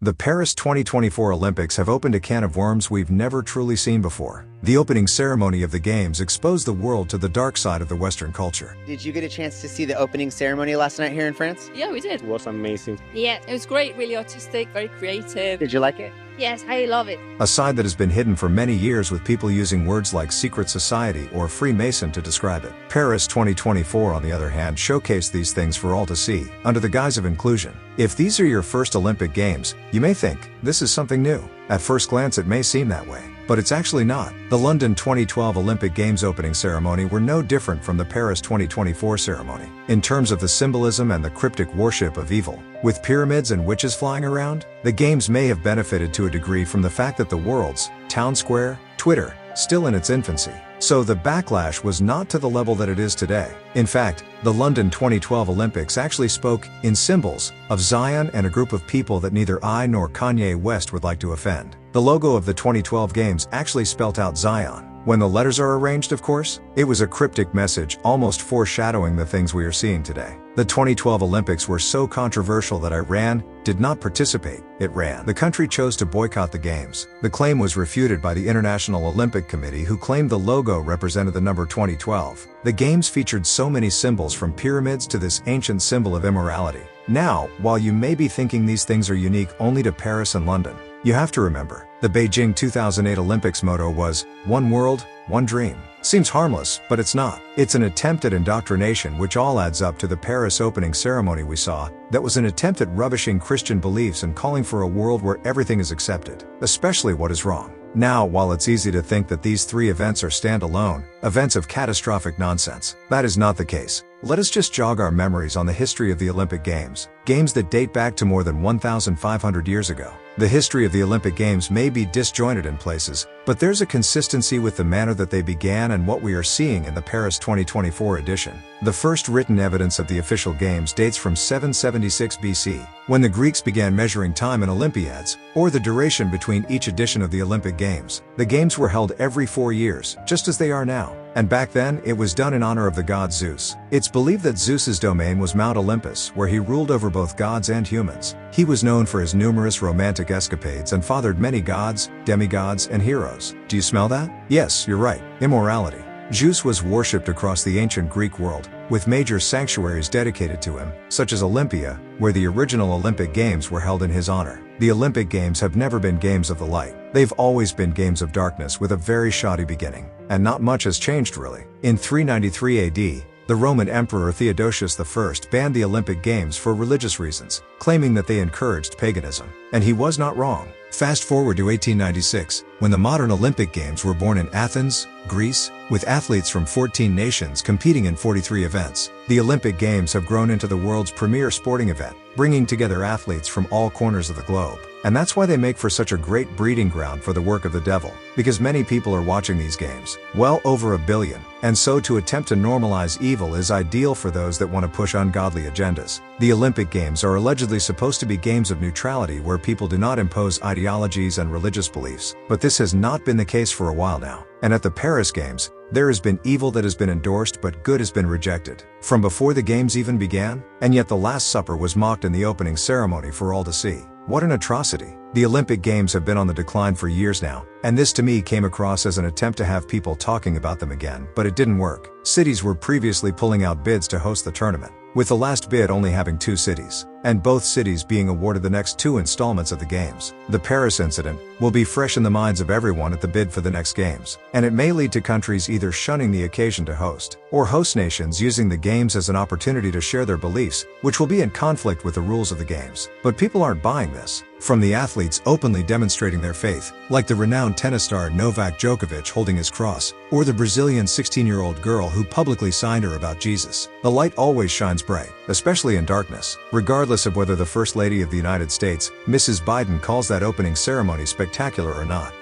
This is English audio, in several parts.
The Paris 2024 Olympics have opened a can of worms we've never truly seen before. The opening ceremony of the Games exposed the world to the dark side of the Western culture. Did you get a chance to see the opening ceremony last night here in France? Yeah, we did. It was amazing. Yeah, it was great, really artistic, very creative. Did you like it? Yes, I love it. A side that has been hidden for many years, with people using words like secret society or Freemason to describe it. Paris 2024, on the other hand, showcased these things for all to see, under the guise of inclusion. If these are your first Olympic Games, you may think, this is something new. At first glance it may seem that way, but it's actually not. The London 2012 Olympic Games opening ceremony were no different from the Paris 2024 ceremony, in terms of the symbolism and the cryptic worship of evil. With pyramids and witches flying around, the Games may have benefited to a degree from the fact that the world's town square, Twitter, still in its infancy. So the backlash was not to the level that it is today. In fact, the London 2012 Olympics actually spoke, in symbols, of Zion and a group of people that neither I nor Kanye West would like to offend. The logo of the 2012 Games actually spelt out Zion. When the letters are arranged, of course, it was a cryptic message, almost foreshadowing the things we are seeing today. The 2012 Olympics were so controversial that Iran did not participate. It ran. The country chose to boycott the Games. The claim was refuted by the International Olympic Committee, who claimed the logo represented the number 2012. The Games featured so many symbols, from pyramids to this ancient symbol of immorality. Now, while you may be thinking these things are unique only to Paris and London, you have to remember, the Beijing 2008 Olympics motto was, "One world, one dream." Seems harmless, but it's not. It's an attempt at indoctrination, which all adds up to the Paris opening ceremony we saw, that was an attempt at rubbishing Christian beliefs and calling for a world where everything is accepted, especially what is wrong. Now, while it's easy to think that these three events are standalone, events of catastrophic nonsense, that is not the case. Let us just jog our memories on the history of the Olympic Games, games that date back to more than 1,500 years ago. The history of the Olympic Games may be disjointed in places, but there's a consistency with the manner that they began and what we are seeing in the Paris 2024 edition. The first written evidence of the official Games dates from 776 BC, when the Greeks began measuring time in Olympiads, or the duration between each edition of the Olympic Games. The Games were held every 4 years, just as they are now. And back then, it was done in honor of the god Zeus. It's believed that Zeus's domain was Mount Olympus, where he ruled over both gods and humans. He was known for his numerous romantic escapades and fathered many gods, demigods, and heroes. Do you smell that? Yes, you're right. Immorality. Zeus was worshipped across the ancient Greek world, with major sanctuaries dedicated to him, such as Olympia, where the original Olympic Games were held in his honor. The Olympic Games have never been games of the light. They've always been games of darkness with a very shoddy beginning. And not much has changed really. In 393 AD, the Roman Emperor Theodosius I banned the Olympic Games for religious reasons, claiming that they encouraged paganism. And he was not wrong. Fast forward to 1896, when the modern Olympic Games were born in Athens, Greece, with athletes from 14 nations competing in 43 events. The Olympic Games have grown into the world's premier sporting event, bringing together athletes from all corners of the globe. And that's why they make for such a great breeding ground for the work of the devil, because many people are watching these games, well over 1 billion, and so to attempt to normalize evil is ideal for those that want to push ungodly agendas. The Olympic Games are allegedly supposed to be games of neutrality where people do not impose ideologies and religious beliefs, but this has not been the case for a while now. And at the Paris Games, there has been evil that has been endorsed but good has been rejected, from before the Games even began, and yet the Last Supper was mocked in the opening ceremony for all to see. What an atrocity. The Olympic Games have been on the decline for years now, and this to me came across as an attempt to have people talking about them again, but it didn't work. Cities were previously pulling out bids to host the tournament, with the last bid only having 2 cities, and both cities being awarded the next 2 installments of the Games. The Paris incident will be fresh in the minds of everyone at the bid for the next Games, and it may lead to countries either shunning the occasion to host, or host nations using the Games as an opportunity to share their beliefs, which will be in conflict with the rules of the Games. But people aren't buying this. From the athletes openly demonstrating their faith, like the renowned tennis star Novak Djokovic holding his cross, or the Brazilian 16-year-old girl who publicly signed her about Jesus, the light always shines bright, especially in darkness. Regardless of whether the First Lady of the United States, Mrs. Biden, calls that opening ceremony spectacular or not.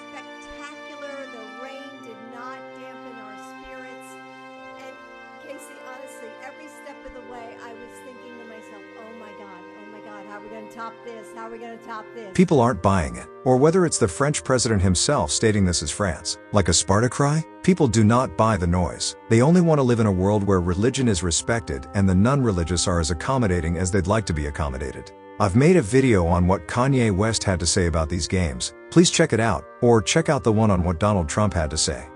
Spectacular. The rain did not dampen our spirits. And Casey, honestly, every step of the way, I was thinking to myself, oh my God, how are we going to top this? How are we going to top this? People aren't buying it. Or whether it's the French president himself stating this is France, like a Sparta cry? People do not buy the noise. They only want to live in a world where religion is respected and the non-religious are as accommodating as they'd like to be accommodated. I've made a video on what Kanye West had to say about these games. Please check it out, or check out the one on what Donald Trump had to say.